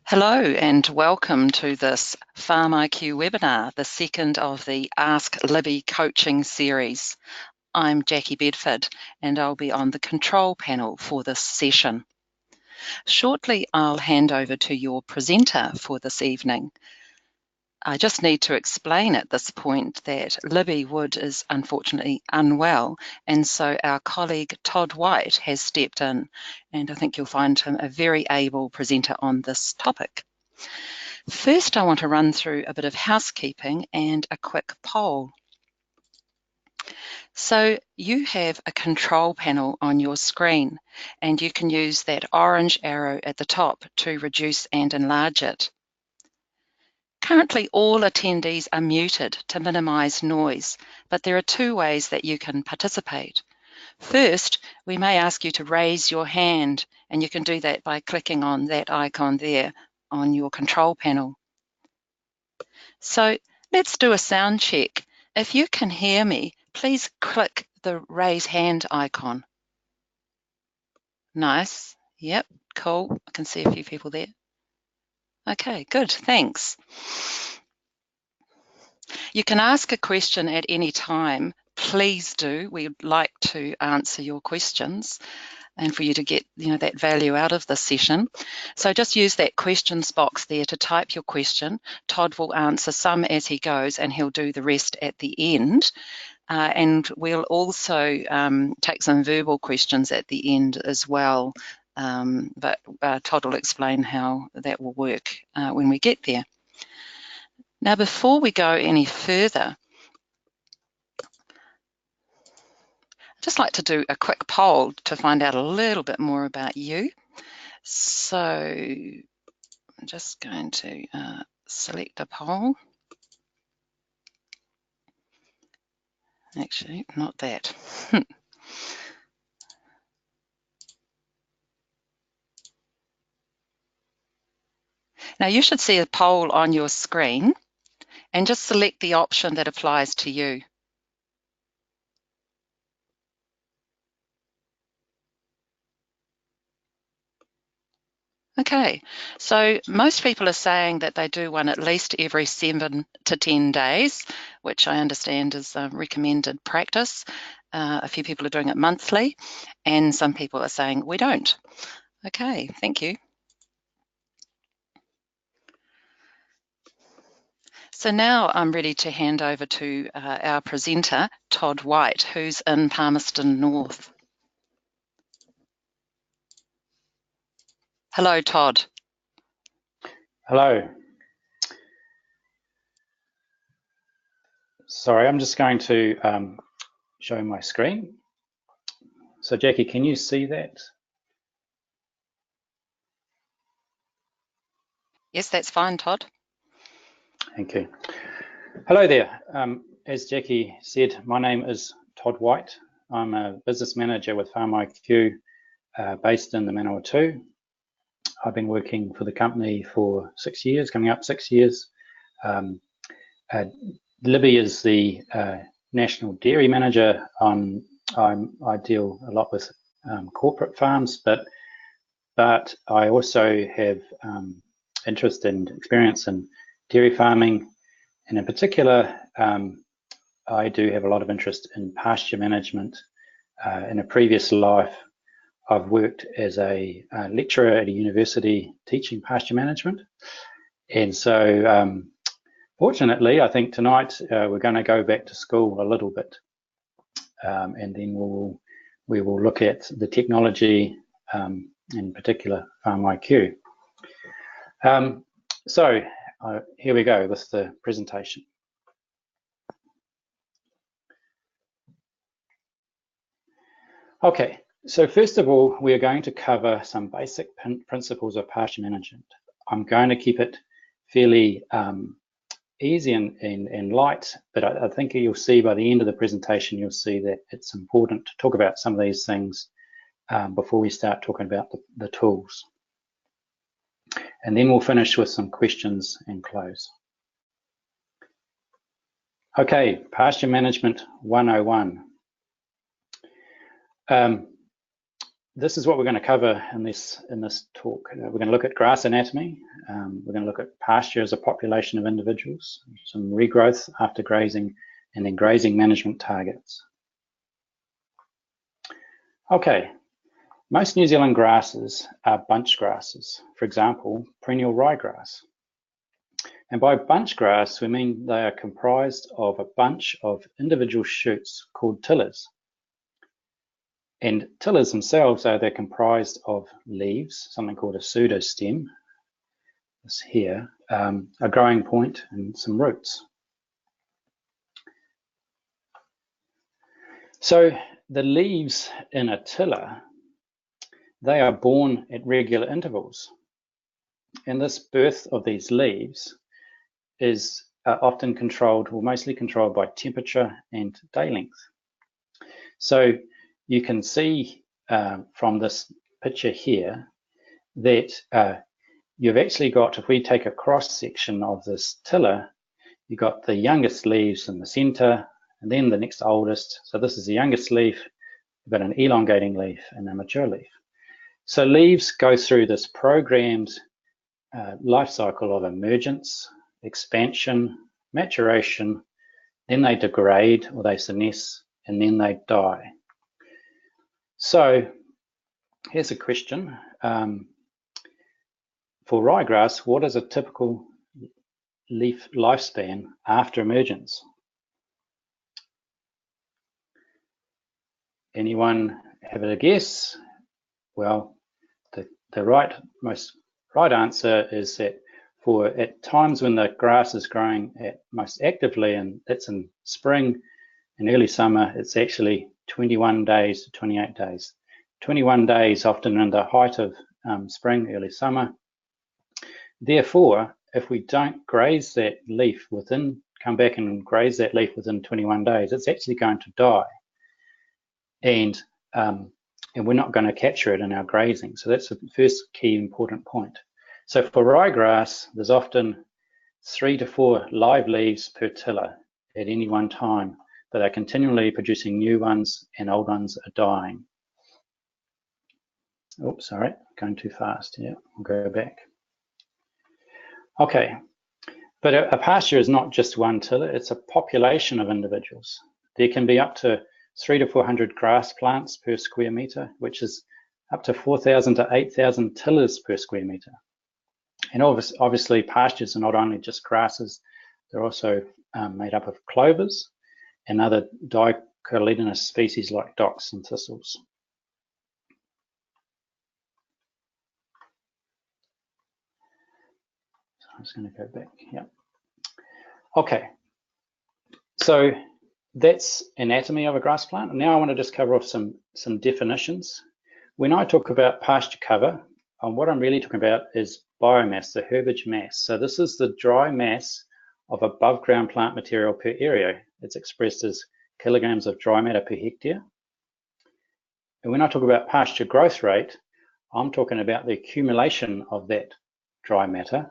Hello and welcome to this FarmIQ webinar, the second of the Ask Libby Coaching series. I'm Jackie Bedford and I'll be on the control panel for this session. Shortly, I'll hand over to your presenter for this evening. I just need to explain at this point that Libby Wood is unfortunately unwell, and so our colleague Todd White has stepped in, and I think you'll find him a very able presenter on this topic. First, I want to run through a bit of housekeeping and a quick poll. So you have a control panel on your screen, and you can use that orange arrow at the top to reduce and enlarge it. Currently, all attendees are muted to minimize noise, but there are two ways that you can participate. First, we may ask you to raise your hand, and you can do that by clicking on that icon there on your control panel. So let's do a sound check. If you can hear me, please click the raise hand icon. Nice. Yep, cool. I can see a few people there. Okay, good, thanks. You can ask a question at any time. Please do. We'd like to answer your questions and for you to get that value out of this session. So just use that questions box there to type your question. Todd will answer some as he goes and he'll do the rest at the end. And we'll also take some verbal questions at the end as well, but Todd will explain how that will work when we get there. Now, before we go any further, I'd just like to do a quick poll to find out a little bit more about you. So I'm just going to select a poll. Actually, not that. Now you should see a poll on your screen and just select the option that applies to you. Okay, so most people are saying that they do one at least every 7 to 10 days, which I understand is recommended practice. A few people are doing it monthly, and some people are saying we don't. Okay, thank you. So now I'm ready to hand over to our presenter, Todd White, who's in Palmerston North. Hello, Todd. Hello. Sorry, I'm just going to show my screen. So Jackie, can you see that? Yes, that's fine, Todd. Thank you. Hello there. As Jackie said, my name is Todd White. I'm a business manager with FarmIQ based in the Manawatu. I've been working for the company for 6 years, coming up 6 years. Libby is the national dairy manager. I deal a lot with corporate farms, but I also have interest and experience in dairy farming, and in particular, I do have a lot of interest in pasture management. In a previous life, I've worked as a lecturer at a university teaching pasture management, and so fortunately, I think tonight we're going to go back to school a little bit, and then we will look at the technology, in particular FarmIQ. So here we go with the presentation. Okay, so first of all, we are going to cover some basic principles of pasture management. I'm going to keep it fairly easy and light, but I think you'll see by the end of the presentation, you'll see that it's important to talk about some of these things before we start talking about the tools. And then we'll finish with some questions and close. Okay, pasture management 101. this is what we're going to cover in this talk. We're going to look at grass anatomy. We're going to look at pasture as a population of individuals, some regrowth after grazing, and then grazing management targets. Okay, most New Zealand grasses are bunch grasses. For example, perennial ryegrass. And by bunch grass, we mean they are comprised of a bunch of individual shoots called tillers. And tillers themselves, they're comprised of leaves, something called a pseudostem, this here, a growing point, and some roots. So the leaves in a tiller, they are born at regular intervals. And this birth of these leaves is often controlled, or mostly controlled, by temperature and day length. So you can see from this picture here that you've actually got, if we take a cross section of this tiller, you've got the youngest leaves in the center, and then the next oldest. So this is the youngest leaf, you've got an elongating leaf and a mature leaf. So leaves go through this programmed life cycle of emergence, expansion, maturation, then they degrade or they senesce, and then they die. So here's a question. For ryegrass, what is a typical leaf lifespan after emergence? Anyone have a guess? Well, the most right answer is that for at times when the grass is growing at most actively, and that's in spring and early summer, it's actually 21 days to 28 days. 21 days often in the height of spring, early summer. Therefore, if we don't graze that leaf come back and graze that leaf within 21 days, it's actually going to die. And we're not going to capture it in our grazing. So that's the first key important point. So for ryegrass, there's often 3 to 4 live leaves per tiller at any one time, but they're continually producing new ones and old ones are dying. Oops, sorry, going too fast. Yeah, I'll go back. Okay, but a pasture is not just one tiller, it's a population of individuals. There can be up to 300 to 400 grass plants per square meter, which is up to 4,000 to 8,000 tillers per square meter. And obviously pastures are not only just grasses, they're also made up of clovers and other dicotyledonous species like docks and thistles. So I'm just going to go back. Yeah. Okay. So that's anatomy of a grass plant. Now I want to just cover off some definitions. When I talk about pasture cover, what I'm really talking about is biomass, the herbage mass. So this is the dry mass of above ground plant material per area. It's expressed as kilograms of dry matter per hectare. And when I talk about pasture growth rate, I'm talking about the accumulation of that dry matter.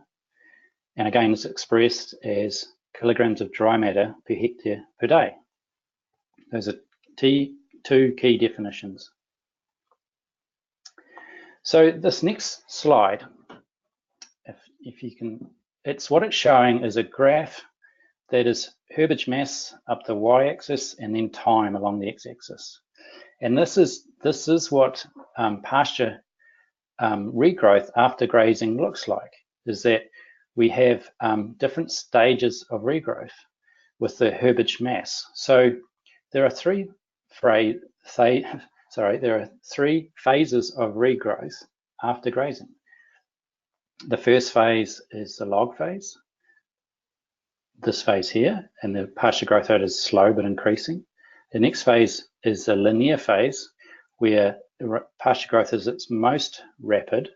And again, it's expressed as kilograms of dry matter per hectare per day. Those are two key definitions. So this next slide, if you can, what it's showing is a graph that is herbage mass up the y-axis and then time along the x-axis. And this is what pasture regrowth after grazing looks like, is that we have different stages of regrowth with the herbage mass. So there are three phases of regrowth after grazing. The first phase is the log phase, this phase here, and the pasture growth rate is slow but increasing. The next phase is the linear phase, where pasture growth is its most rapid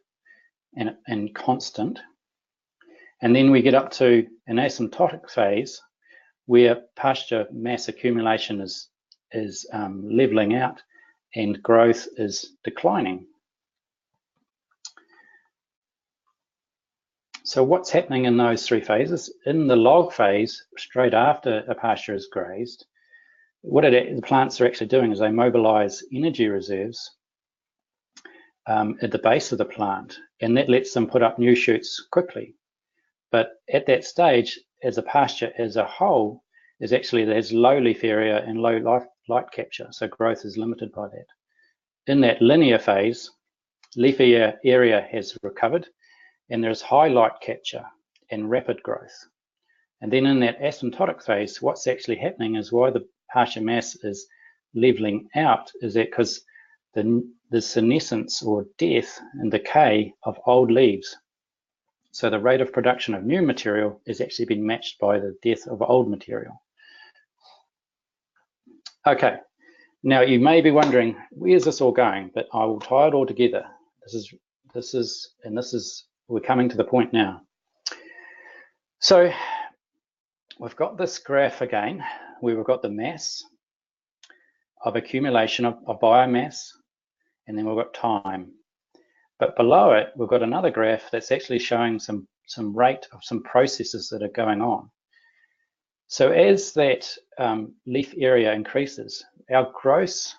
and constant. And then we get up to an asymptotic phase, where pasture mass accumulation is leveling out and growth is declining. So what's happening in those three phases? In the log phase, straight after a pasture is grazed, what the plants are actually doing is they mobilize energy reserves at the base of the plant, and that lets them put up new shoots quickly. But at that stage, as a pasture as a whole, there's low leaf area and low light capture, so growth is limited by that. In that linear phase, leaf area has recovered, and there's high light capture and rapid growth. And then in that asymptotic phase, what's actually happening is why the pasture mass is leveling out is that because the senescence or death and decay of old leaves. So the rate of production of new material is actually been matched by the death of old material. Okay, now you may be wondering, where's this all going? But I will tie it all together. We're coming to the point now. So we've got this graph again, where we've got the mass of accumulation of biomass, and then we've got time. But below it, we've got another graph that's actually showing some rate of some processes that are going on. So as that leaf area increases, our gross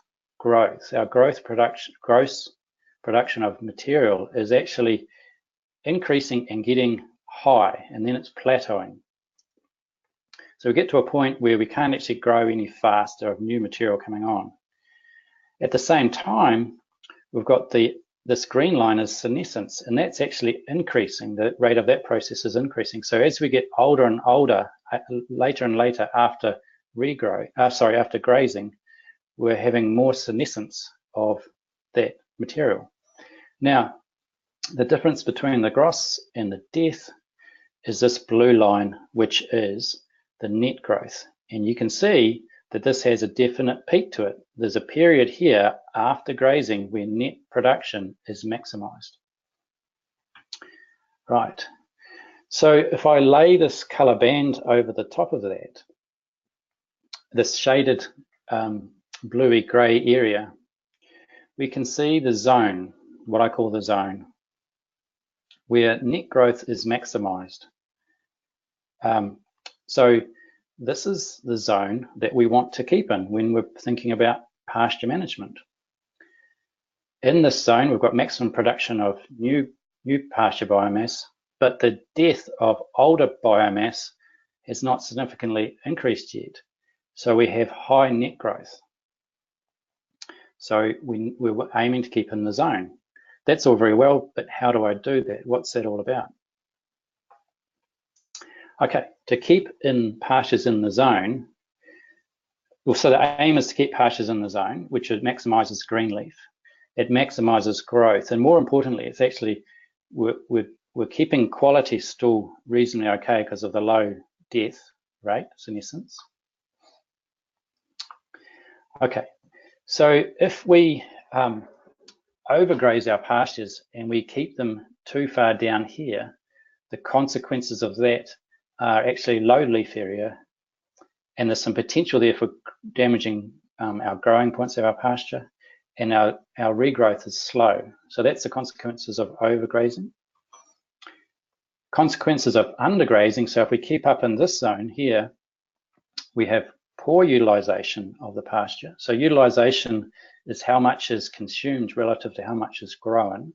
production of material is actually increasing and getting high, and then it's plateauing. So we get to a point where we can't actually grow any faster of new material coming on. At the same time, we've got this green line is senescence, and that's actually increasing. The rate of that process is increasing. So as we get older and older, later and later after after grazing, we're having more senescence of that material. Now, the difference between the gross and the death is this blue line, which is the net growth. And you can see that this has a definite peak to it. There's a period here after grazing where net production is maximized. Right, so if I lay this color band over the top of that, this shaded bluey gray area, we can see the zone, what I call the zone, where net growth is maximized. So this is the zone that we want to keep in when we're thinking about pasture management. In this zone, we've got maximum production of new pasture biomass, but the death of older biomass has not significantly increased yet. So we have high net growth. So we're aiming to keep in the zone. That's all very well, but how do I do that? What's that all about? Okay, to keep in pastures in the zone, well, so the aim is to keep pastures in the zone, which maximizes green leaf. It maximizes growth, and more importantly, it's actually we're keeping quality still reasonably okay because of the low death rate, senescence. Okay, so if we overgraze our pastures and we keep them too far down here, the consequences of that are actually low leaf area, and there's some potential there for damaging our growing points of our pasture, and our regrowth is slow. So that's the consequences of overgrazing. Consequences of undergrazing, so if we keep up in this zone here, we have poor utilization of the pasture. So utilization is how much is consumed relative to how much is grown.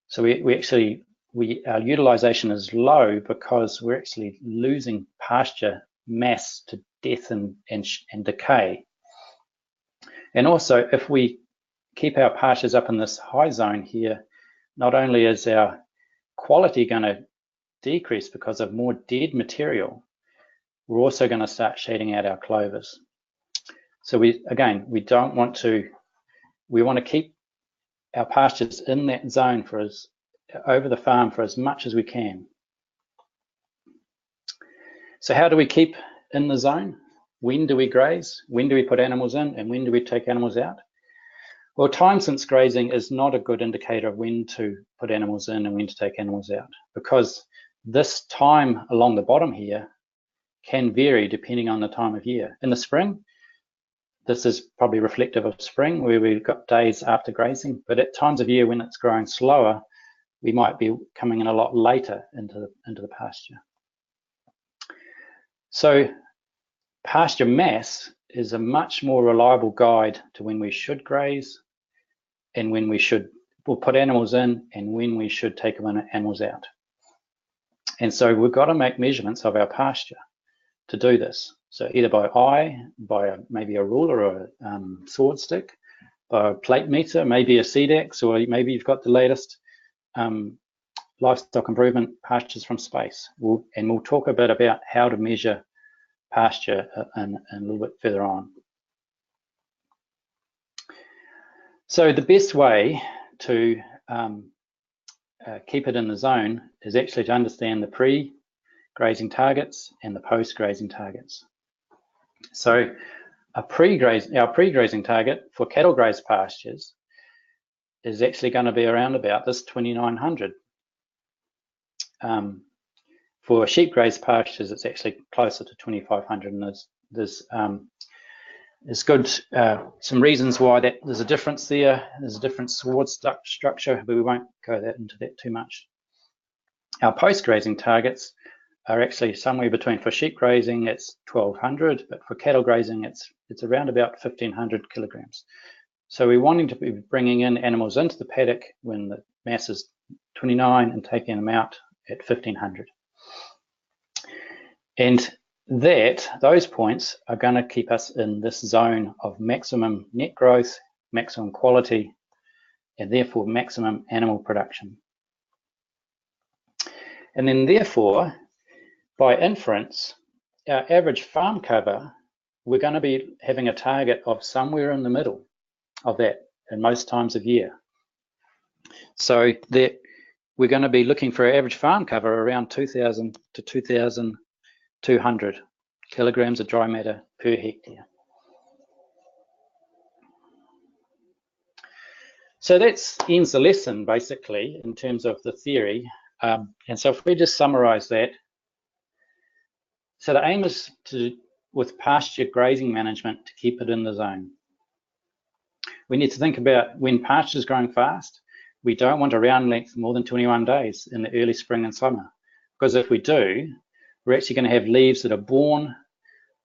So our utilization is low because we're actually losing pasture mass to death and decay. And also, if we keep our pastures up in this high zone here, not only is our quality going to decrease because of more dead material, we're also going to start shading out our clovers. So we want to keep our pastures in that zone over the farm for as much as we can. So how do we keep in the zone? When do we graze? When do we put animals in? And when do we take animals out? Well, time since grazing is not a good indicator of when to put animals in and when to take animals out, because this time along the bottom here can vary depending on the time of year. In the spring, this is probably reflective of spring, where we've got days after grazing, but at times of year when it's growing slower, we might be coming in a lot later into the pasture. So pasture mass is a much more reliable guide to when we should graze and when we should we'll put animals in and when we should take animals out. And so we've got to make measurements of our pasture to do this. So either by eye, by maybe a ruler or a sword stick, by a plate meter, maybe a SeedX, or maybe you've got the latest livestock improvement pastures from space. We'll talk a bit about how to measure pasture and a little bit further on. So the best way to keep it in the zone is actually to understand the pre-grazing targets and the post-grazing targets. So our pre-grazing target for cattle graze pastures is actually going to be around about this 2900. For sheep graze pastures, it's actually closer to 2500, and there's good some reasons why there's a difference there. There's a different sward structure, but we won't go into that too much. Our post-grazing targets are actually somewhere between, for sheep grazing it's 1200, but for cattle grazing it's around about 1500 kilograms. So we're wanting to be bringing in animals into the paddock when the mass is 29 and taking them out at 1500. And those points are going to keep us in this zone of maximum net growth, maximum quality, and therefore maximum animal production. And then therefore, by inference, our average farm cover, we're going to be having a target of somewhere in the middle of that in most times of year. So that we're going to be looking for our average farm cover around 2000 to 2200 kilograms of dry matter per hectare. So that ends the lesson basically in terms of the theory. And so if we just summarize that, so the aim is with pasture grazing management, to keep it in the zone. We need to think about when pasture is growing fast, we don't want a round length more than 21 days in the early spring and summer, because if we do, we're actually going to have leaves that are born,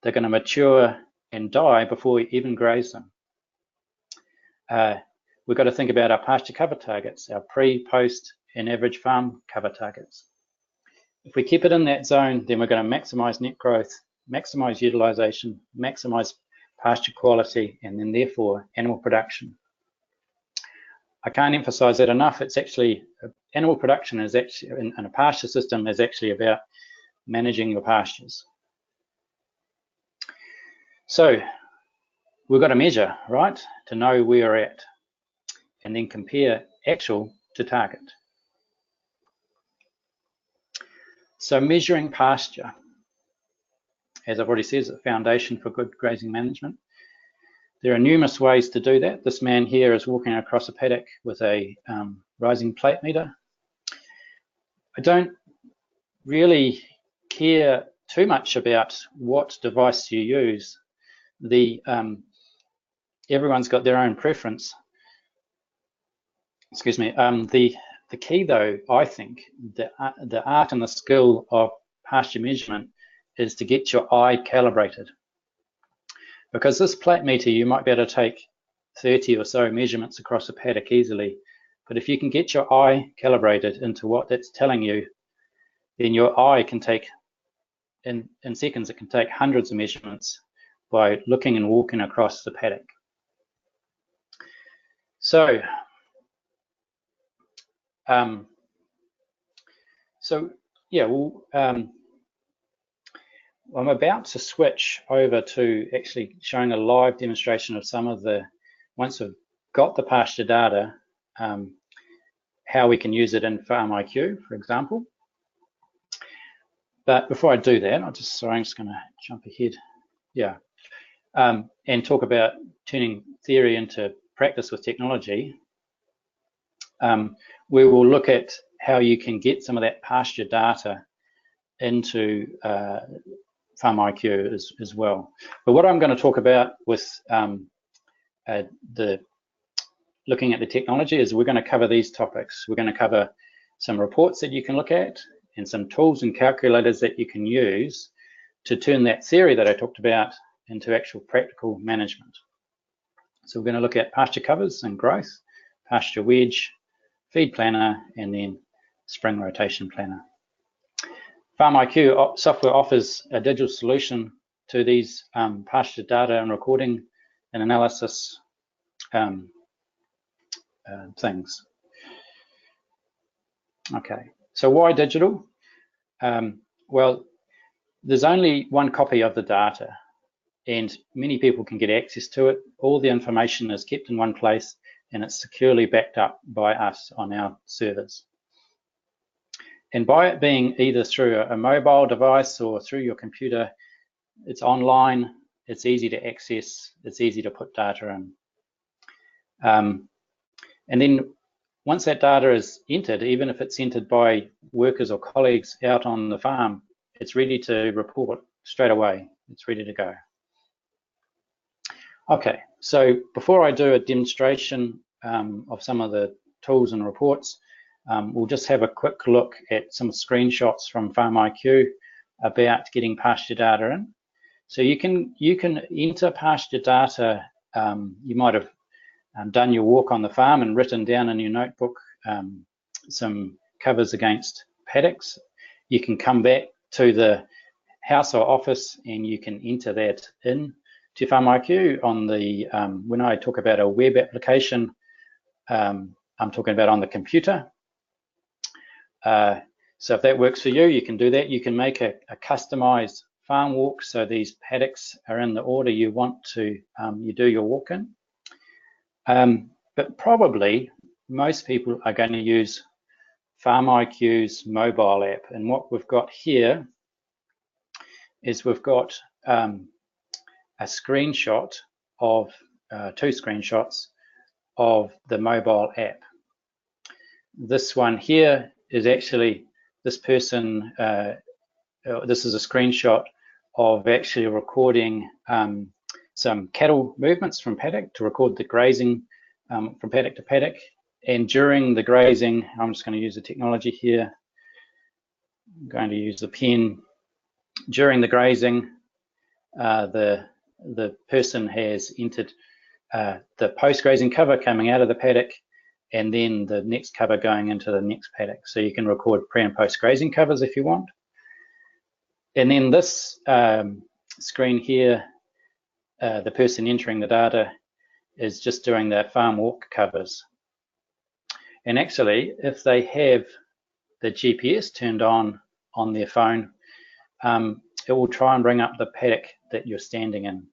they're going to mature and die before we even graze them. We've got to think about our pasture cover targets, our pre, post, and average farm cover targets. If we keep it in that zone, then we're going to maximize net growth, maximize utilization, maximize pasture quality, and then therefore animal production. I can't emphasize that enough. It's actually, animal production is actually, in a pasture system, is actually about managing your pastures. So we've got to measure, right, to know where we're at, and then compare actual to target. So measuring pasture, as I've already said, is a foundation for good grazing management. There are numerous ways to do that. This man here is walking across a paddock with a rising plate meter. I don't really care too much about what device you use. Everyone's got their own preference. Excuse me. The key, though, I think, the art and the skill of pasture measurement is to get your eye calibrated. Because this plate meter, you might be able to take 30 or so measurements across a paddock easily. But if you can get your eye calibrated into what that's telling you, then your eye can take, in seconds, it can take hundreds of measurements by looking and walking across the paddock. So, yeah, I'm about to switch over to actually showing a live demonstration of some of the, once we've got the pasture data, how we can use it in FarmIQ, for example. But before I do that, I'm just going to jump ahead. Yeah, and talk about turning theory into practice with technology. We will look at how you can get some of that pasture data into FarmIQ as well. But what I'm going to talk about with looking at the technology is we're going to cover these topics. We're going to cover some reports that you can look at and some tools and calculators that you can use to turn that theory that I talked about into actual practical management. So we're going to look at pasture covers and growth, pasture wedge, feed planner, and then spring rotation planner. FarmIQ software offers a digital solution to these pasture data and recording and analysis things. Okay, so why digital? Well, there's only one copy of the data, and many people can get access to it. All the information is kept in one place, and it's securely backed up by us on our servers. And by it being either through a mobile device or through your computer, it's online, it's easy to access, it's easy to put data in. And then once that data is entered, even if it's entered by workers or colleagues out on the farm, it's ready to report straight away. It's ready to go. Okay, so before I do a demonstration of some of the tools and reports, we'll just have a quick look at some screenshots from FarmIQ about getting pasture data in. So you can enter pasture data. You might have done your walk on the farm and written down in your notebook some covers against paddocks. You can come back to the house or office and you can enter that in to FarmIQ on the, when I talk about a web application, I'm talking about on the computer. So if that works for you, you can do that. You can make a customized farm walk, so these paddocks are in the order you want to, you do your walk in. But probably most people are going to use FarmIQ's mobile app. And what we've got here is we've got a screenshot of, two screenshots of the mobile app. This one here is actually this person, this is a screenshot of actually recording some cattle movements from paddock to record the grazing from paddock to paddock. And during the grazing, I'm just going to use the technology here. I'm going to use the pen. During the grazing, the person has entered the post-grazing cover coming out of the paddock, and then the next cover going into the next paddock. So you can record pre and post grazing covers if you want. And then this screen here, the person entering the data is just doing their farm walk covers. And actually, if they have the GPS turned on their phone, it will try and bring up the paddock that you're standing in.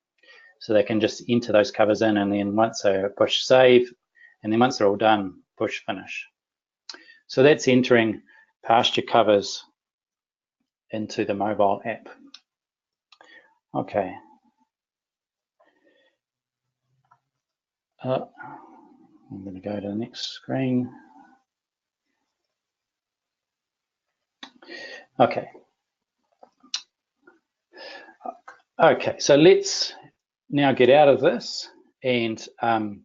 So they can just enter those covers in, and then once they push save, and then once they're all done, push finish. So that's entering pasture covers into the mobile app. Okay. I'm going to go to the next screen. Okay. Okay, so let's now get out of this, and I'm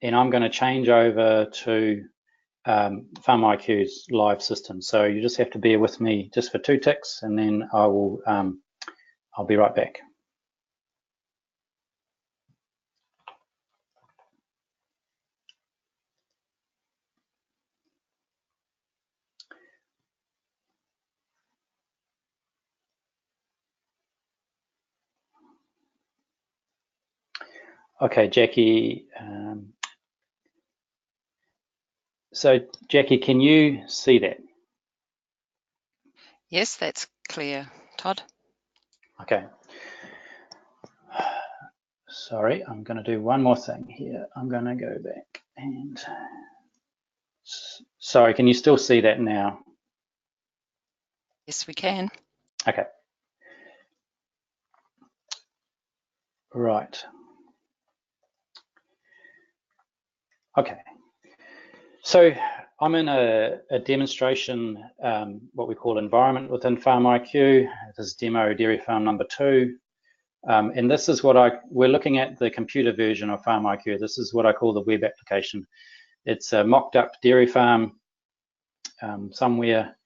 going to change over to FarmIQ's live system. So you just have to bear with me just for 2 ticks, and then I will I'll be right back. Okay, Jackie. So Jackie, can you see that? Yes, that's clear, Todd. Okay. Sorry, I'm going to do one more thing here. I'm going to go back and... Sorry, can you still see that now? Yes, we can. Okay. Right. Okay. So I'm in a demonstration, what we call environment within FarmIQ. This is demo dairy farm number 2. And this is what we're looking at the computer version of FarmIQ. This is what I call the web application. It's a mocked up dairy farm somewhere.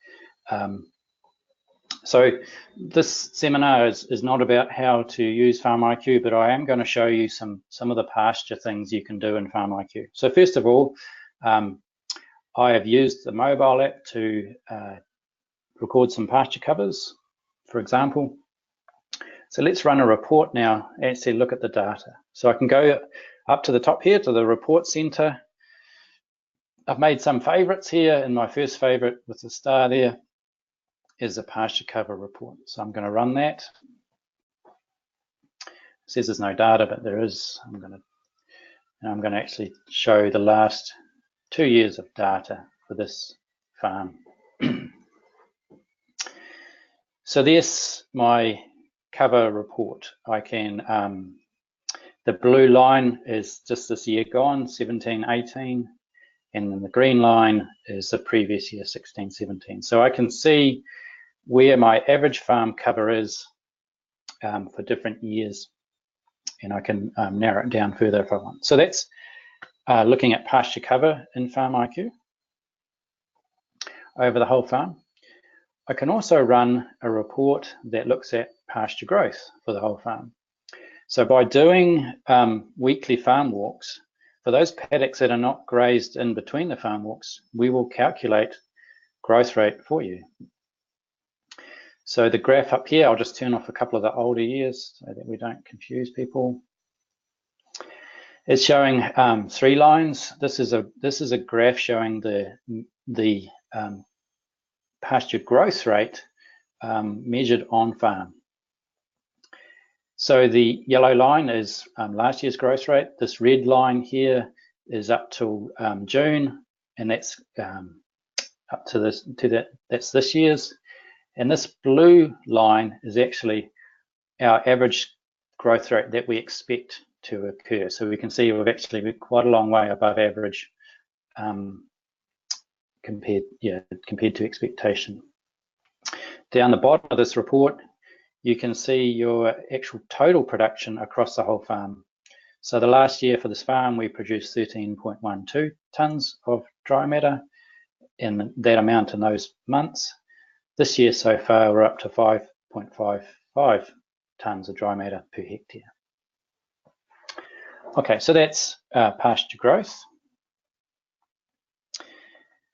So this seminar is not about how to use FarmIQ, but I am going to show you some of the pasture things you can do in FarmIQ. So first of all, I have used the mobile app to record some pasture covers, for example. So let's run a report now and actually look at the data. So I can go up to the top here to the report center. I've made some favorites here, and my first favorite with the star there is the pasture cover report. So I'm going to run that. It says there's no data, but there is. I'm going to actually show the last 2 years of data for this farm. So there's my cover report. I can, the blue line is just this year gone, 17-18, and then the green line is the previous year, 16-17. So I can see where my average farm cover is for different years, and I can narrow it down further if I want. So that's looking at pasture cover in FarmIQ over the whole farm. I can also run a report that looks at pasture growth for the whole farm. So by doing weekly farm walks, for those paddocks that are not grazed in between the farm walks, we will calculate growth rate for you. So the graph up here, I'll just turn off a couple of the older years so that we don't confuse people. It's showing 3 lines. This is a graph showing the pasture growth rate measured on farm. So the yellow line is last year's growth rate. This red line here is up till June, and that's up to that's this year's. And this blue line is actually our average growth rate that we expect to occur. So we can see we've actually been quite a long way above average compared to expectation. Down the bottom of this report, you can see your actual total production across the whole farm. So the last year for this farm, we produced 13.12 tonnes of dry matter, and that amount in those months. This year so far, we're up to 5.55 tonnes of dry matter per hectare. Okay, so that's pasture growth.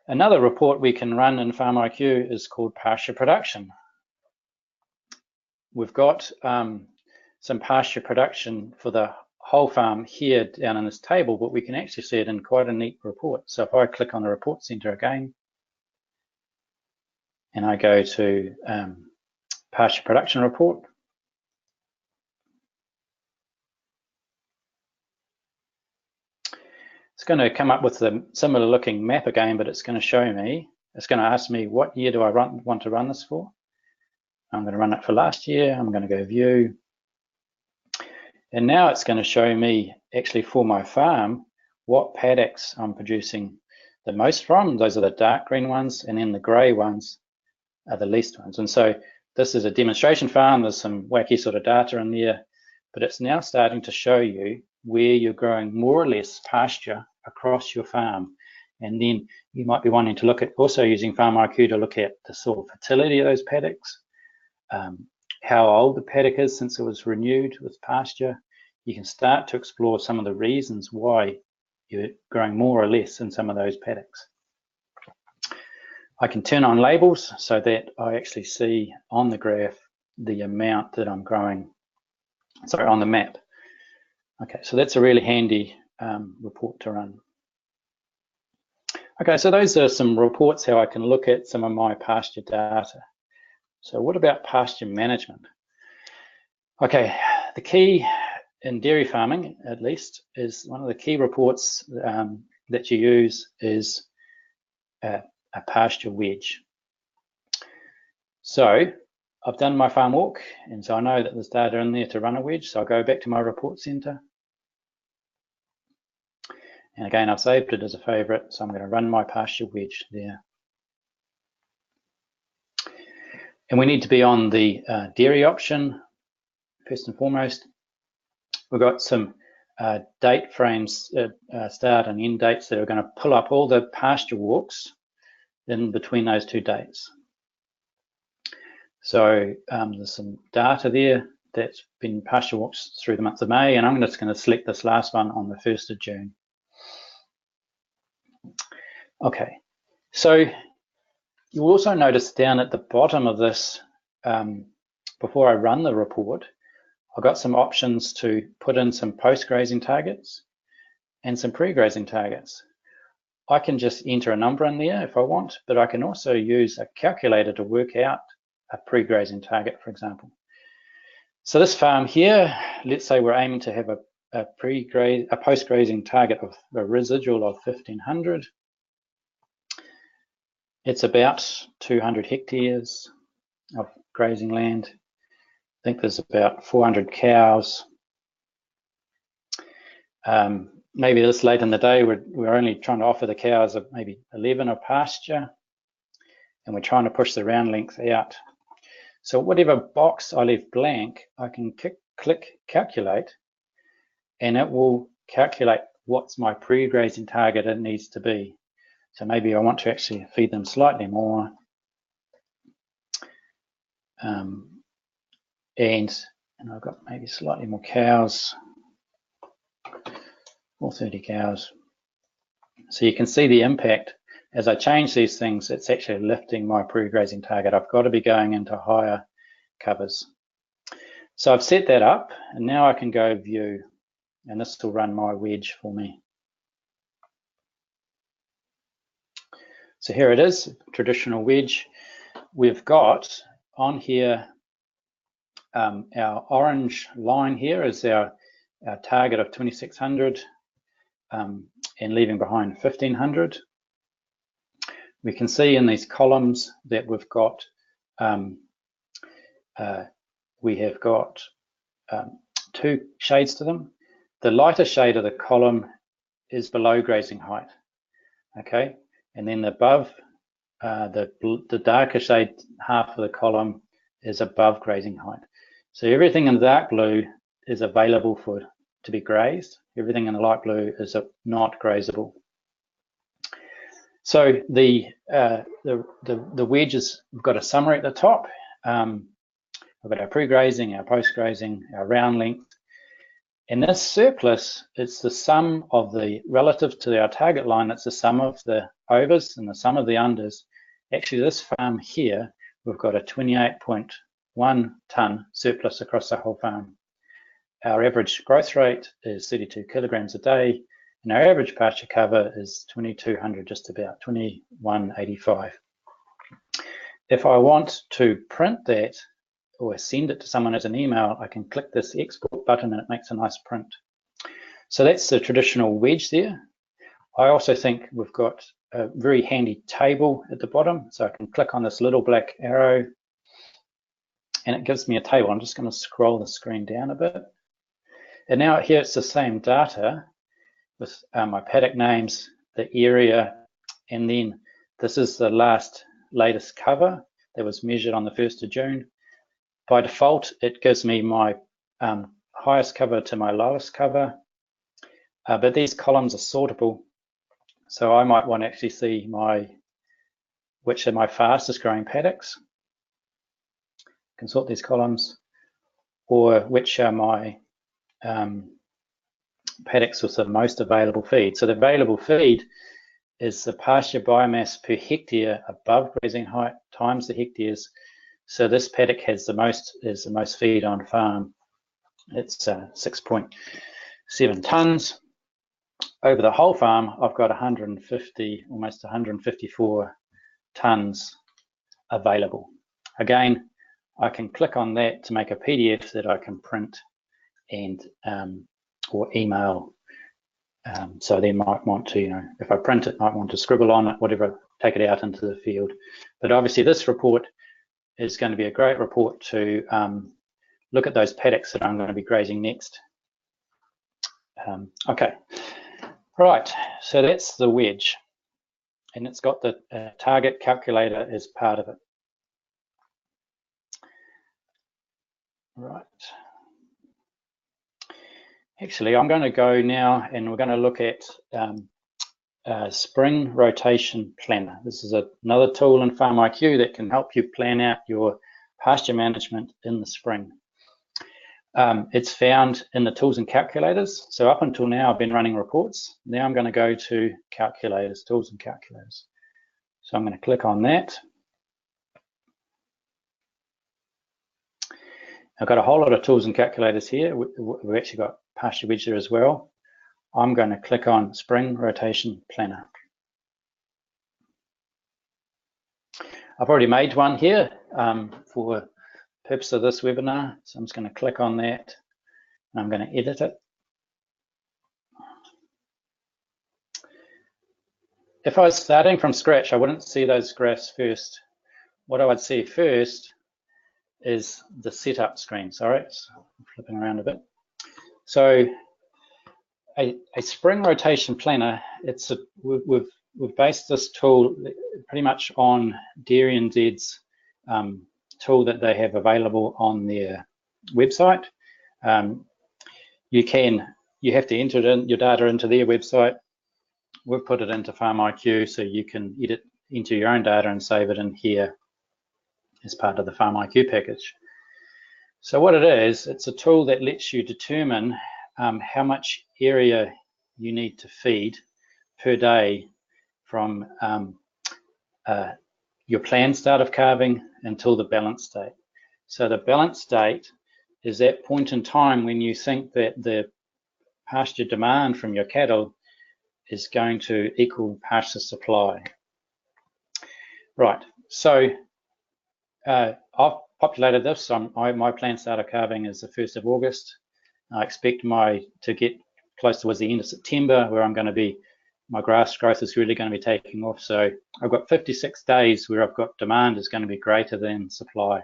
Another report we can run in FarmIQ is called pasture production. We've got some pasture production for the whole farm here down in this table, but we can actually see it in quite a neat report. So if I click on the report center again, and I go to pasture production report, it's going to come up with a similar looking map again, but it's going to show me, it's going to ask me what year do I want to run this for. I'm going to run it for last year. I'm going to go view. And now it's going to show me actually for my farm what paddocks I'm producing the most from. Those are the dark green ones, and then the grey ones are the least ones. And so this is a demonstration farm. There's some wacky sort of data in there, but it's now starting to show you where you're growing more or less pasture across your farm. And then you might be wanting to look at also using FarmIQ to look at the soil fertility of those paddocks, how old the paddock is since it was renewed with pasture. You can start to explore some of the reasons why you're growing more or less in some of those paddocks. I can turn on labels so that I actually see on the graph the amount that I'm growing, sorry, on the map. Okay, so that's a really handy report to run. Okay, so those are some reports how I can look at some of my pasture data. So what about pasture management? Okay, the key in dairy farming, at least, is one of the key reports that you use is a pasture wedge. So I've done my farm walk, and so I know that there's data in there to run a wedge. So I'll go back to my report center. And again, I've saved it as a favorite, so I'm going to run my pasture wedge there. And we need to be on the dairy option first and foremost. We've got some date frames, start and end dates that are going to pull up all the pasture walks in between those 2 dates. So there's some data there that's been pasture walks through the month of May, and I'm just going to select this last one on the 1st of June. Okay, So you'll also notice down at the bottom of this, before I run the report, I've got some options to put in some post-grazing targets and some pre-grazing targets. I can just enter a number in there if I want, but I can also use a calculator to work out a pre-grazing target, for example. So this farm here, let's say we're aiming to have a post-grazing target of a residual of 1,500. It's about 200 hectares of grazing land. I think there's about 400 cows. Maybe this late in the day, we're only trying to offer the cows maybe 11 of pasture, and we're trying to push the round length out. So whatever box I leave blank, I can click calculate, and it will calculate what's my pre-grazing target it needs to be. So maybe I want to actually feed them slightly more. And I've got maybe slightly more cows, or 30 cows. So you can see the impact. As I change these things, it's actually lifting my pre-grazing target. I've got to be going into higher covers. So I've set that up, and now I can go view, and this will run my wedge for me. So here it is, traditional wedge. We've got on here, our orange line here is our target of 2,600 and leaving behind 1,500. We can see in these columns that we've got, we have got two shades to them. The lighter shade of the column is below grazing height, okay? And then above, the darker shade half of the column is above grazing height. So everything in the dark blue is available to be grazed. Everything in the light blue is not grazable. So the wedges, we've got a summary at the top. We've got our pre-grazing, our post-grazing, our round length. And this surplus, it's the sum of the, relative to our target line, it's the sum of the overs and the sum of the unders. Actually, this farm here, we've got a 28.1 tonne surplus across the whole farm. Our average growth rate is 32 kilograms a day, and our average pasture cover is 2,200, just about 2,185. If I want to print that or send it to someone as an email, I can click this export button and it makes a nice print. So that's the traditional wedge there. I also think we've got a very handy table at the bottom, so I can click on this little black arrow and it gives me a table. I'm just going to scroll the screen down a bit. And now here it's the same data with my paddock names, the area, and then this is the latest cover that was measured on the 1st of June. By default, it gives me my highest cover to my lowest cover, but these columns are sortable. So I might want to actually see which are my fastest growing paddocks. I can sort these columns, or which are my paddocks with the most available feed. So the available feed is the pasture biomass per hectare above grazing height times the hectares. So this paddock has the most feed on farm. It's 6.7 tons. Over the whole farm, I've got almost 154 tons available. Again, I can click on that to make a PDF that I can print and or email. So they might want to, if I print it, might want to scribble on it, whatever, take it out into the field. But obviously this report is going to be a great report to look at those paddocks that I'm going to be grazing next. Okay, right, so that's the wedge, and it's got the target calculator as part of it. Right. Actually, I'm going to go now and we're going to look at Spring Rotation Planner. This is another tool in FarmIQ that can help you plan out your pasture management in the spring. It's found in the tools and calculators. So up until now, I've been running reports. Now I'm going to go to calculators, tools and calculators. So I'm going to click on that. I've got a whole lot of tools and calculators here. We've actually got Pasture wedge there as well. I'm going to click on Spring Rotation Planner. I've already made one here for the purpose of this webinar. So I'm just going to click on that and I'm going to edit it. If I was starting from scratch, I wouldn't see those graphs first. What I would see first is the setup screen. Sorry, so I'm flipping around a bit. So a spring rotation planner, we've based this tool pretty much on Dairy NZ's tool that they have available on their website. You have to enter your data into their website. We've put it into FarmIQ, so you can enter your own data and save it in here as part of the FarmIQ package. So what it is, it's a tool that lets you determine how much area you need to feed per day from your planned start of calving until the balance date. So the balance date is that point in time when you think that the pasture demand from your cattle is going to equal pasture supply. Right, so I've populated this. My planned start of calving is the 1st of August. I expect to get close towards the end of September where my grass growth is really going to be taking off. So I've got 56 days where I've got demand is going to be greater than supply.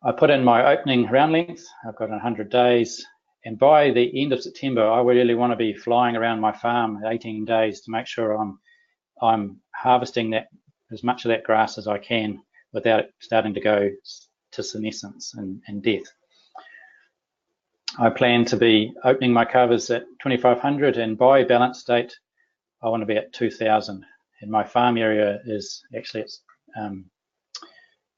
I put in my opening round length. I've got 100 days. And by the end of September, I really want to be flying around my farm 18 days to make sure I'm harvesting as much of that grass as I can without it starting to go to senescence and death. I plan to be opening my covers at 2,500, and by balance date, I want to be at 2,000. And my farm area is actually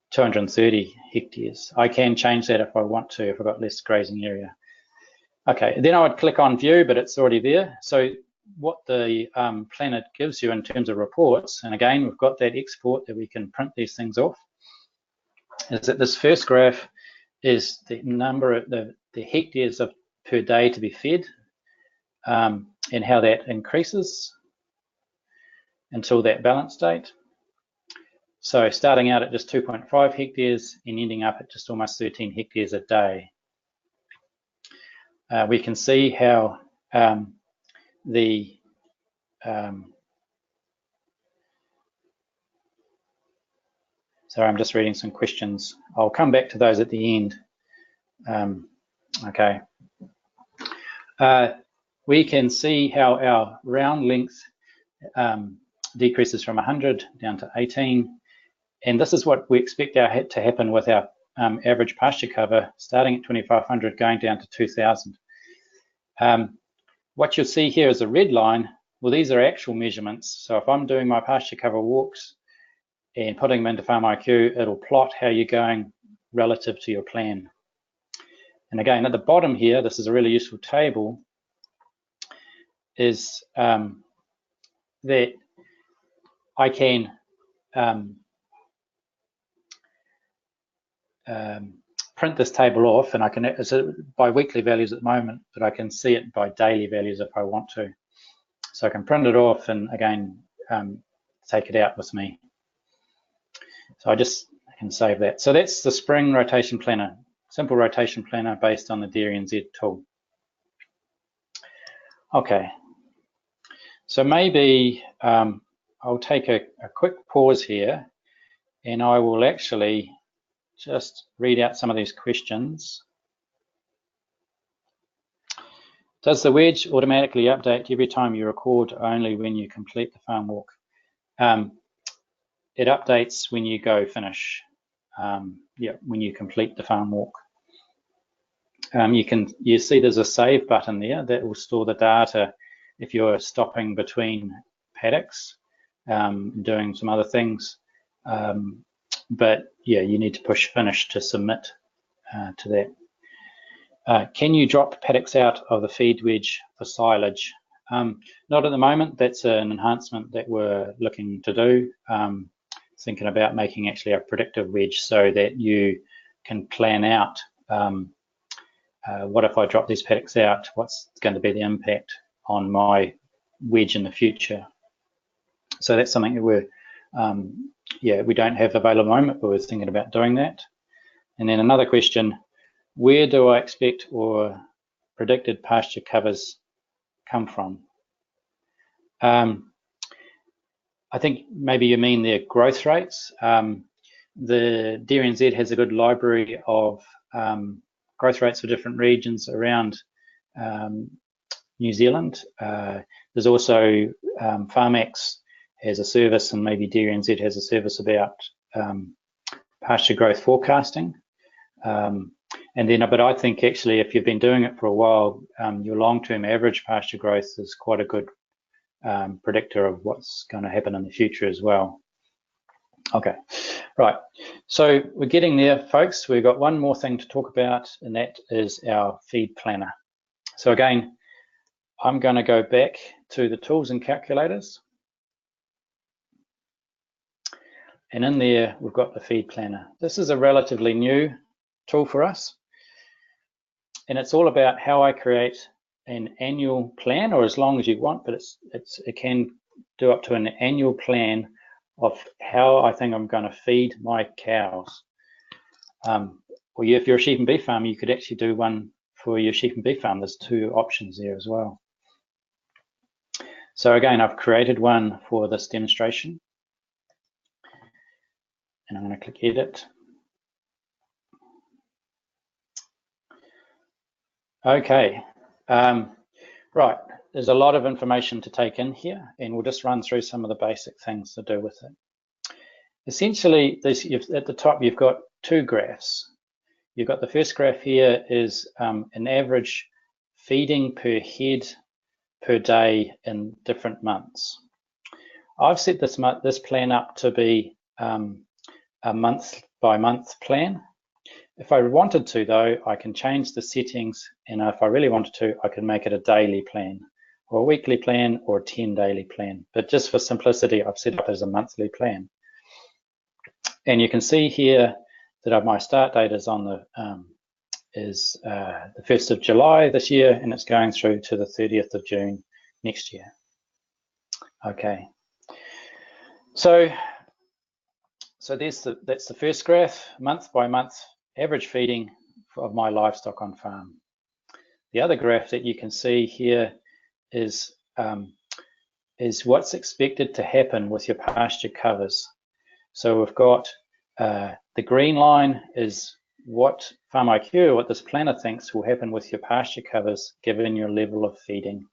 230 hectares. I can change that if I want to, if I've got less grazing area. Okay, then I would click on view, but it's already there. So what the planner gives you in terms of reports, and again, we've got that export that we can print these things off, is that this first graph is the number of the hectares per day to be fed, and how that increases until that balance date. So starting out at just 2.5 hectares and ending up at just almost 13 hectares a day. We can see how sorry, I'm just reading some questions. I'll come back to those at the end. Okay. We can see how our round length decreases from 100 down to 18. And this is what we expect to happen with our average pasture cover, starting at 2,500, going down to 2,000. What you'll see here is a red line. Well, these are actual measurements. So if I'm doing my pasture cover walks and putting them into FarmIQ, it'll plot how you're going relative to your plan. And again, at the bottom here, this is a really useful table, is that I can print this table off, and I can, it's by weekly values at the moment, but I can see it by daily values if I want to. So I can print it off and again take it out with me. So I can save that. So that's the spring rotation planner, simple rotation planner based on the Dairy NZ tool. Okay, so maybe I'll take a quick pause here, and I will actually just read out some of these questions. Does the wedge automatically update every time you record, only when you complete the farm walk? It updates when you go finish, when you complete the farm walk. You see there's a save button there that will store the data if you're stopping between paddocks, doing some other things. But yeah, you need to push finish to submit to that. Can you drop paddocks out of the feed wedge for silage? Not at the moment. That's an enhancement that we're looking to do. Thinking about making actually a predictive wedge so that you can plan out what if I drop these paddocks out, what's going to be the impact on my wedge in the future. So that's something that we're, we don't have available at the moment, but we're thinking about doing that. And then another question, where do I expect or predicted pasture covers come from? I think maybe you mean their growth rates. The DairyNZ has a good library of growth rates for different regions around New Zealand. There's also FarmX has a service, and maybe DairyNZ has a service about pasture growth forecasting. And then, but I think actually if you've been doing it for a while, your long-term average pasture growth is quite a good predictor of what's going to happen in the future as well. Okay, right. So we're getting there, folks. We've got one more thing to talk about, and that is our feed planner. So again, I'm going to go back to the tools and calculators. And in there, we've got the feed planner. This is a relatively new tool for us. And it's all about how I create an annual plan, or as long as you want, but it can do up to an annual plan of how I think I'm going to feed my cows. Or if you're a sheep and beef farm, you could actually do one for your sheep and beef farm. There's two options there as well. So again, I've created one for this demonstration. And I'm going to click edit. Okay, right, there's a lot of information to take in here, and we'll just run through some of the basic things to do with it. Essentially, at the top, you've got two graphs. You've got the first graph here is an average feeding per head per day in different months. I've set this plan up to be a month by month plan. If I wanted to, though, I can change the settings, and if I really wanted to, I can make it a daily plan, or a weekly plan, or a 10 daily plan. But just for simplicity, I've set it up as a monthly plan. And you can see here that my start date is on the 1st of July this year, and it's going through to the 30th of June next year. Okay. So that's the first graph, month by month average feeding of my livestock on farm. The other graph that you can see here is what's expected to happen with your pasture covers. So we've got the green line is what FarmIQ, what this planner thinks will happen with your pasture covers given your level of feeding.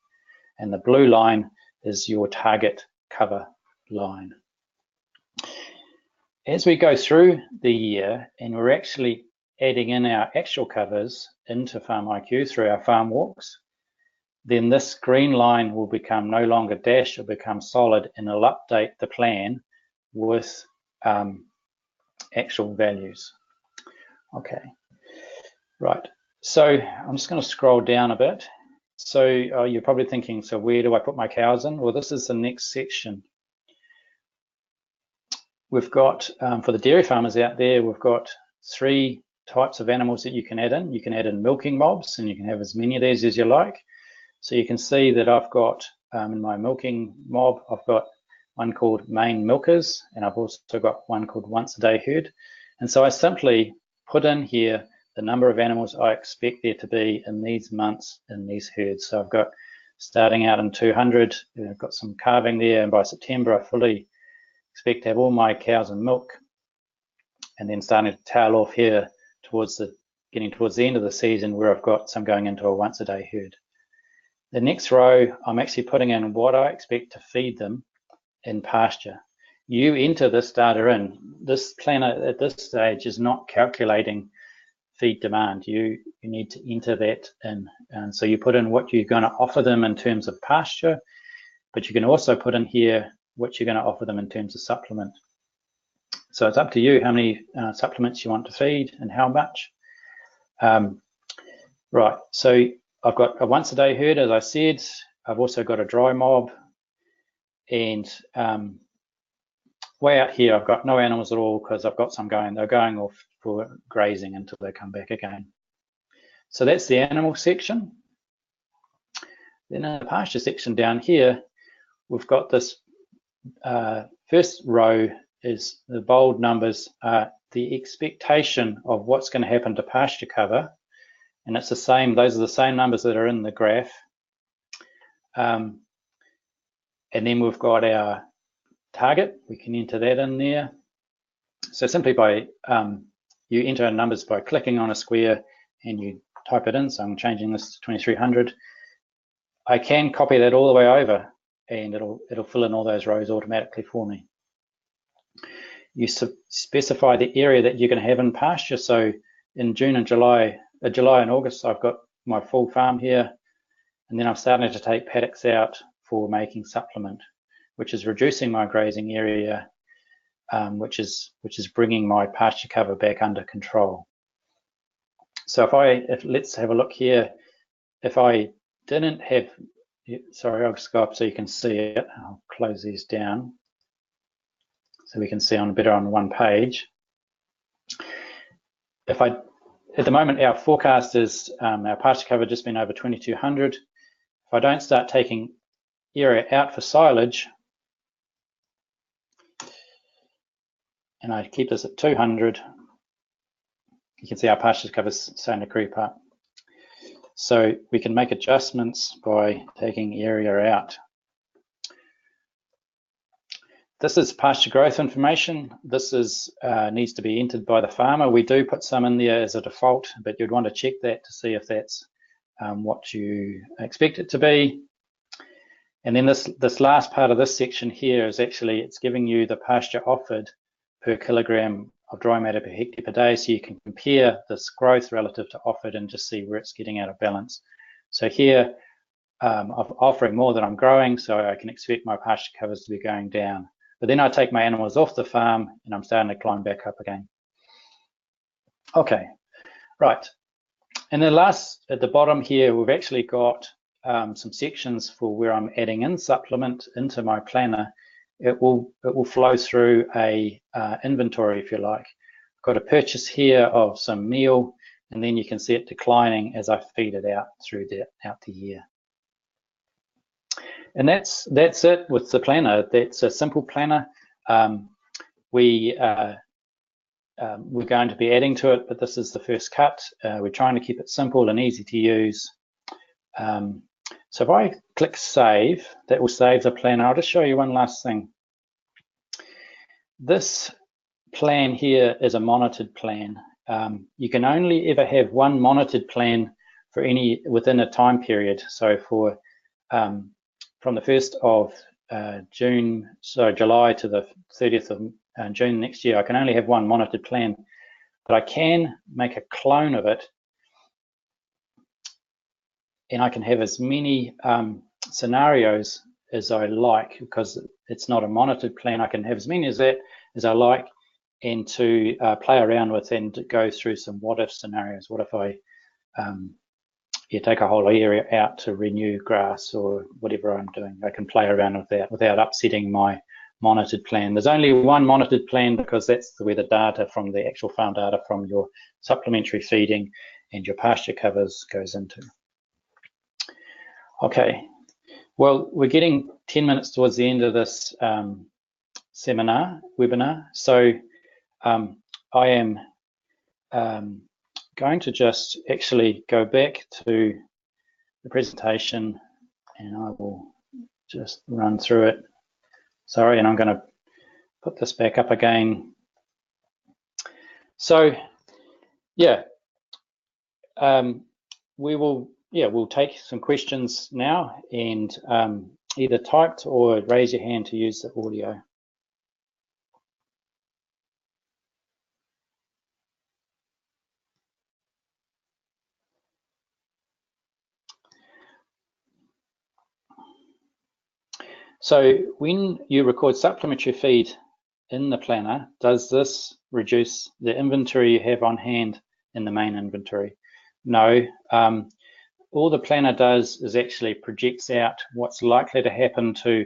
And the blue line is your target cover line. As we go through the year and we're actually adding in our actual covers into FarmIQ through our farm walks, then this green line will become no longer dashed, it'll become solid, and it'll update the plan with actual values. Okay, right. So I'm just going to scroll down a bit. So you're probably thinking, so where do I put my cows in? Well, this is the next section. We've got, for the dairy farmers out there, we've got 3 types of animals that you can add in. You can add in milking mobs, and you can have as many of these as you like. So you can see that I've got, in my milking mob, I've got one called main milkers, and I've also got one called once a day herd. And so I simply put in here the number of animals I expect there to be in these months in these herds. So I've got starting out in 200, I've got some calving there, and by September I fully expect to have all my cows in milk, and then starting to tail off here getting towards the end of the season where I've got some going into a once a day herd. The next row, I'm actually putting in what I expect to feed them in pasture. You enter this data in. This planner at this stage is not calculating feed demand. You need to enter that in. And so you put in what you're going to offer them in terms of pasture, but you can also put in here what you're going to offer them in terms of supplement. So it's up to you how many supplements you want to feed and how much. Right, so I've got a once a day herd, as I said. I've also got a dry mob, and way out here I've got no animals at all because I've got some going. They're going off for grazing until they come back again. So that's the animal section. Then in the pasture section down here, we've got this first row is the bold numbers, the expectation of what's going to happen to pasture cover, and it's the same. Those are the same numbers that are in the graph. And then we've got our target. We can enter that in there. So simply by you enter numbers by clicking on a square and you type it in. So I'm changing this to 2300. I can copy that all the way over, and it'll fill in all those rows automatically for me. You specify the area that you're going to have in pasture. So in June and July and August, I've got my full farm here, and then I'm starting to take paddocks out for making supplement, which is reducing my grazing area, which is bringing my pasture cover back under control. So if let's have a look here. If I didn't have, sorry, I'll just go up so you can see it. I'll close these down so we can see better on one page. At the moment, our forecast is our pasture cover just been over 2200. If I don't start taking area out for silage, and I keep this at 200, you can see our pasture cover is starting to creep up. So we can make adjustments by taking area out. This is pasture growth information. This is needs to be entered by the farmer. We do put some in there as a default, but you'd want to check that to see if that's what you expect it to be. And then this last part of this section here is actually, it's giving you the pasture offered per kilogram of dry matter per hectare per day, so you can compare this growth relative to offered and just see where it's getting out of balance. So here I'm offering more than I'm growing, so I can expect my pasture covers to be going down. But then I take my animals off the farm and I'm starting to climb back up again. Okay, right. And then last, at the bottom here, we've actually got some sections for where I'm adding in supplement into my planner. It will flow through a inventory, if you like. I've got a purchase here of some meal, and then you can see it declining as I feed it out out the year. And that's it with the planner. That's a simple planner. We're going to be adding to it, but this is the first cut. We're trying to keep it simple and easy to use. So if I click save, that will save the planner. I'll just show you one last thing. This plan here is a monitored plan. You can only ever have one monitored plan for within a time period. So for from the 1st of June, so July to the 30th of June next year, I can only have one monitored plan, but I can make a clone of it, and I can have as many scenarios as I like, because it's not a monitored plan. I can have as many as I like, and to play around with and to go through some what if scenarios. What if I take a whole area out to renew grass or whatever I'm doing? I can play around with that without upsetting my monitored plan. There's only one monitored plan because that's where the data from the actual farm data from your supplementary feeding and your pasture covers goes into. Okay, well, we're getting 10 minutes towards the end of this webinar. So I am going to just actually go back to the presentation, and I will just run through it. Sorry, and I'm going to put this back up again. So yeah, we'll take some questions now, and either typed or raise your hand to use the audio. So when you record supplementary feed in the planner, does this reduce the inventory you have on hand in the main inventory? No. all the planner does is actually projects out what's likely to happen to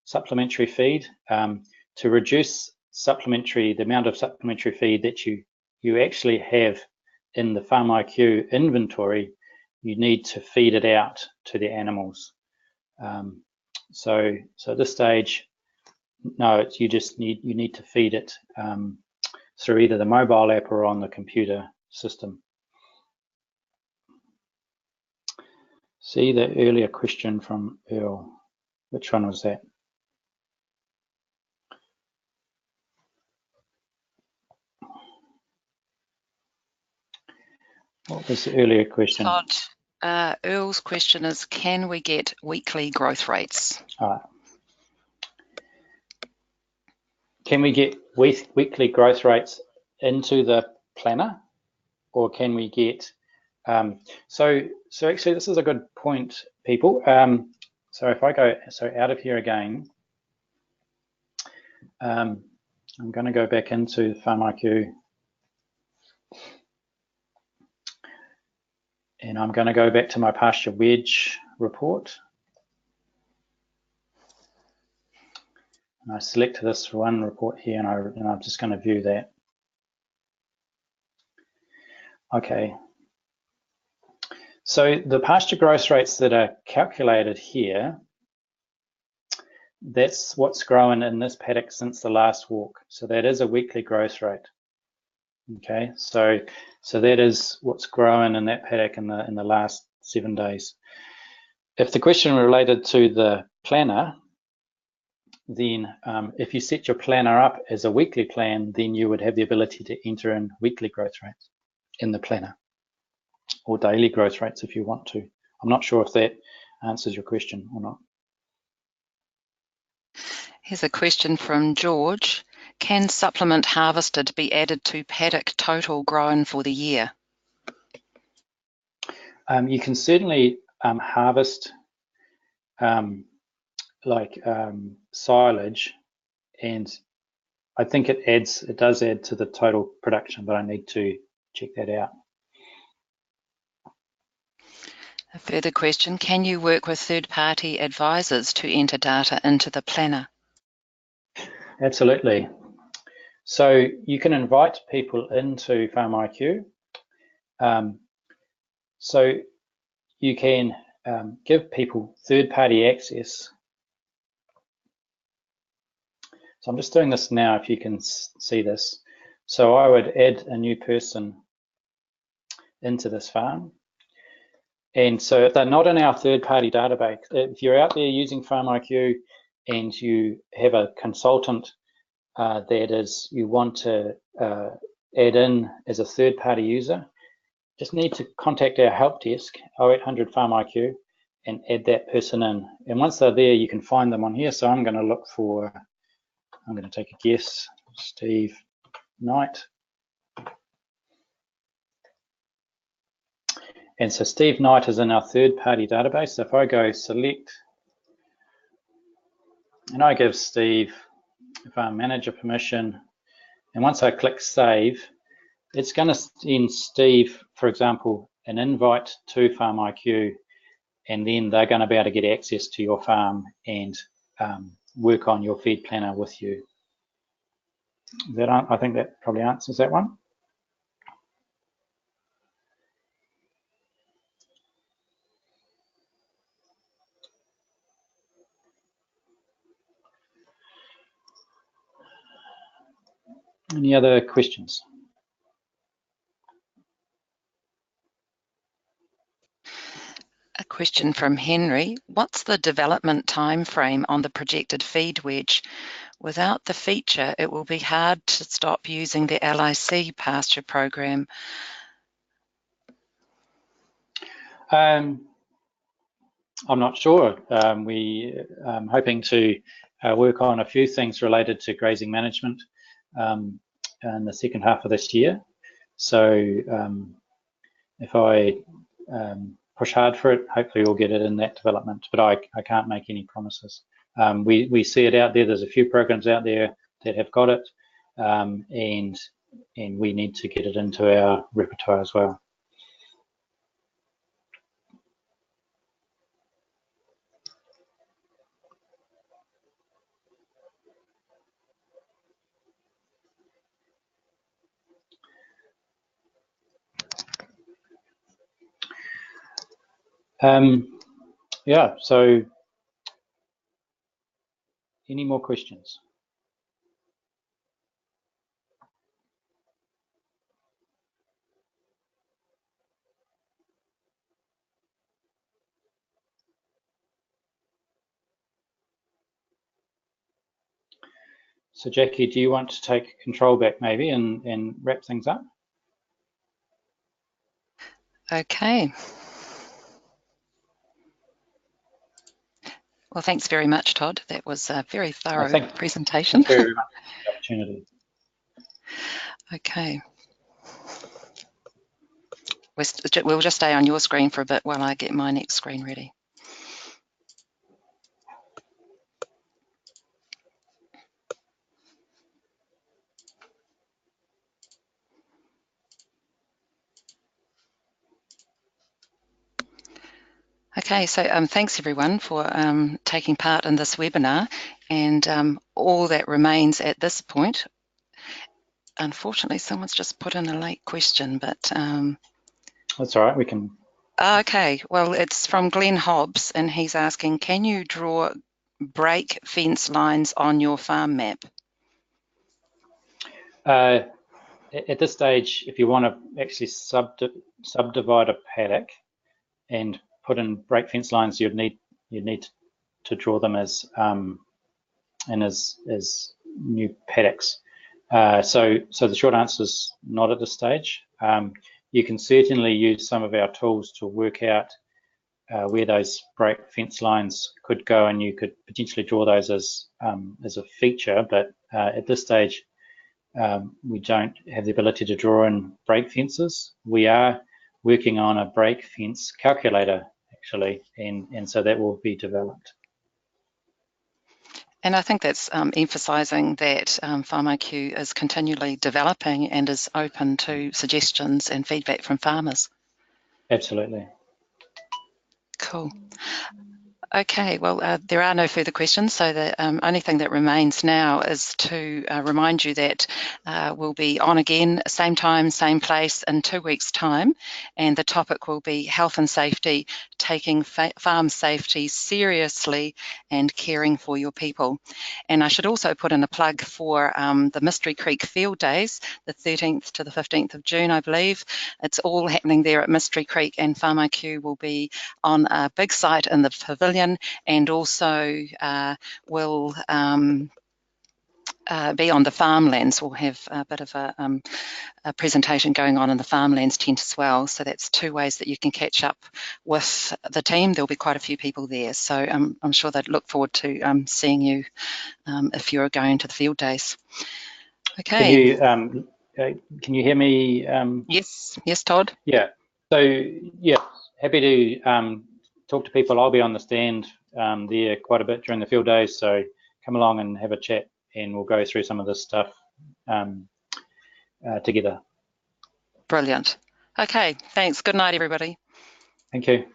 supplementary feed. To reduce the amount of supplementary feed that you actually have in the FarmIQ inventory, you need to feed it out to the animals. So at this stage, no, you need to feed it through either the mobile app or on the computer system. See the earlier question from Earl. Which one was that? What was the earlier question? Todd, Earl's question is, can we get weekly growth rates? Can we get weekly growth rates into the planner, or can we get so actually this is a good point, people. So if I go out of here again, I'm going to go back into FarmIQ, and I'm going to go back to my pasture wedge report, and I select this one report here, and I'm just going to view that. Okay, so the pasture growth rates that are calculated here, that's what's grown in this paddock since the last walk. So that is a weekly growth rate. Okay, so that is what's grown in that paddock in the last 7 days. If the question related to the planner, then if you set your planner up as a weekly plan, then you would have the ability to enter in weekly growth rates in the planner, or daily growth rates if you want to. I'm not sure if that answers your question or not. Here's a question from George. Can supplement harvested be added to paddock total grown for the year? You can certainly harvest silage, and I think it does add to the total production, but I need to check that out. A further question, can you work with third-party advisors to enter data into the planner? Absolutely. So you can invite people into FarmIQ. So you can give people third-party access. So I'm just doing this now, if you can see this. So I would add a new person into this farm. And so if they're not in our third-party database, if you're out there using FarmIQ and you have a consultant that is you want to add in as a third-party user, just need to contact our help desk, 0800 FarmIQ, and add that person in. And once they're there, you can find them on here. So I'm going to look for, I'm going to take a guess, Steve Knight. And so Steve Knight is in our third-party database. So if I go select, and I give Steve Farm Manager permission, and once I click save, it's going to send Steve, for example, an invite to FarmIQ, and then they're going to be able to get access to your farm and work on your feed planner with you. I think that probably answers that one. Any other questions? A question from Henry. What's the development time frame on the projected feed wedge? Without the feature, it will be hard to stop using the LIC pasture program. I'm not sure. I'm hoping to work on a few things related to grazing management in the second half of this year. So if I push hard for it, hopefully we'll get it in that development, but I can't make any promises. We see it out there. There's a few programs out there that have got it, and we need to get it into our repertoire as well. Yeah, so any more questions? So Jackie, do you want to take control back maybe and wrap things up? Okay. Well, thanks very much, Todd. That was a very thorough presentation. Thank you very much for the opportunity. Okay. We'll just stay on your screen for a bit while I get my next screen ready. Okay, so thanks everyone for taking part in this webinar, and all that remains at this point. Unfortunately, someone's just put in a late question, but that's all right. We can. Okay, well, it's from Glenn Hobbs, and he's asking, can you draw break fence lines on your farm map? At this stage, if you want to actually subdivide a paddock and put in break fence lines, you'd need to draw them as new paddocks. So the short answer is not at this stage. You can certainly use some of our tools to work out where those break fence lines could go, and you could potentially draw those as a feature. But at this stage, we don't have the ability to draw in break fences. We are working on a break fence calculator actually, and so that will be developed. And I think that's emphasising that FarmIQ is continually developing and is open to suggestions and feedback from farmers. Absolutely. Cool. Okay, well, there are no further questions, so the only thing that remains now is to remind you that we'll be on again, same time, same place in 2 weeks' time, and the topic will be health and safety, taking farm safety seriously and caring for your people. And I should also put in a plug for the Mystery Creek Field Days, the 13th to the 15th of June, I believe. It's all happening there at Mystery Creek, and FarmIQ will be on a big site in the pavilion, and also will be on the farmlands. We'll have a bit of a presentation going on in the farmlands tent as well. So that's 2 ways that you can catch up with the team. There'll be quite a few people there. So I'm sure they'd look forward to seeing you if you're going to the field days. Okay. Can you hear me? Yes, Todd. Yeah. So yeah, happy to talk to people. I'll be on the stand there quite a bit during the field days. So come along and have a chat, and we'll go through some of this stuff together. Brilliant. Okay. Thanks. Good night, everybody. Thank you.